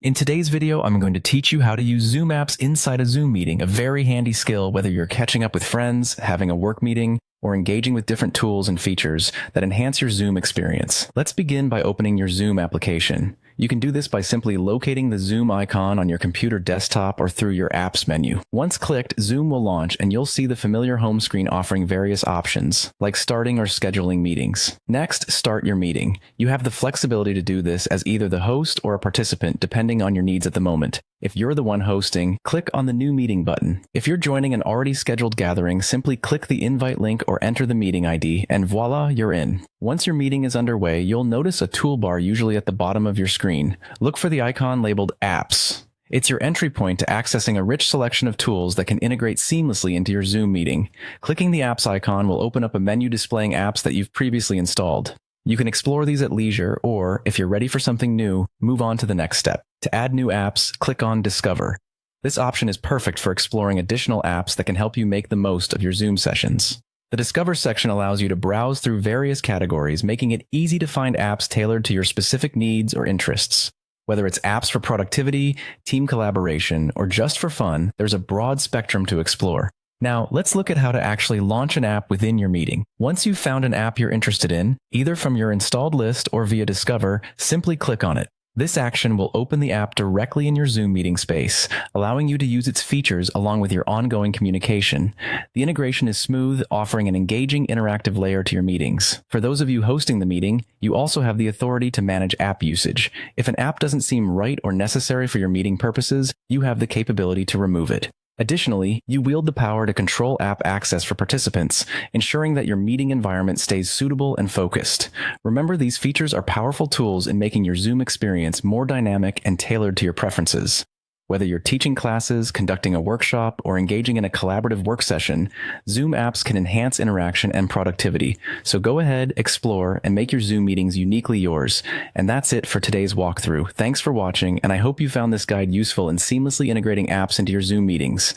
In today's video, I'm going to teach you how to use Zoom apps inside a Zoom meeting, a very handy skill whether you're catching up with friends, having a work meeting, or engaging with different tools and features that enhance your Zoom experience. Let's begin by opening your Zoom application. You can do this by simply locating the Zoom icon on your computer desktop or through your Apps menu. Once clicked, Zoom will launch and you'll see the familiar home screen offering various options, like starting or scheduling meetings. Next, start your meeting. You have the flexibility to do this as either the host or a participant, depending on your needs at the moment. If you're the one hosting, click on the New Meeting button. If you're joining an already scheduled gathering, simply click the invite link or enter the meeting ID, and voila, you're in. Once your meeting is underway, you'll notice a toolbar usually at the bottom of your screen. Look for the icon labeled Apps. It's your entry point to accessing a rich selection of tools that can integrate seamlessly into your Zoom meeting. Clicking the Apps icon will open up a menu displaying apps that you've previously installed. You can explore these at leisure, or, if you're ready for something new, move on to the next step. To add new apps, click on Discover. This option is perfect for exploring additional apps that can help you make the most of your Zoom sessions. The Discover section allows you to browse through various categories, making it easy to find apps tailored to your specific needs or interests. Whether it's apps for productivity, team collaboration, or just for fun, there's a broad spectrum to explore. Now, let's look at how to actually launch an app within your meeting. Once you've found an app you're interested in, either from your installed list or via Discover, simply click on it. This action will open the app directly in your Zoom meeting space, allowing you to use its features along with your ongoing communication. The integration is smooth, offering an engaging interactive layer to your meetings. For those of you hosting the meeting, you also have the authority to manage app usage. If an app doesn't seem right or necessary for your meeting purposes, you have the capability to remove it. Additionally, you wield the power to control app access for participants, ensuring that your meeting environment stays suitable and focused. Remember, these features are powerful tools in making your Zoom experience more dynamic and tailored to your preferences. Whether you're teaching classes, conducting a workshop, or engaging in a collaborative work session, Zoom apps can enhance interaction and productivity. So go ahead, explore, and make your Zoom meetings uniquely yours. And that's it for today's walkthrough. Thanks for watching, and I hope you found this guide useful in seamlessly integrating apps into your Zoom meetings.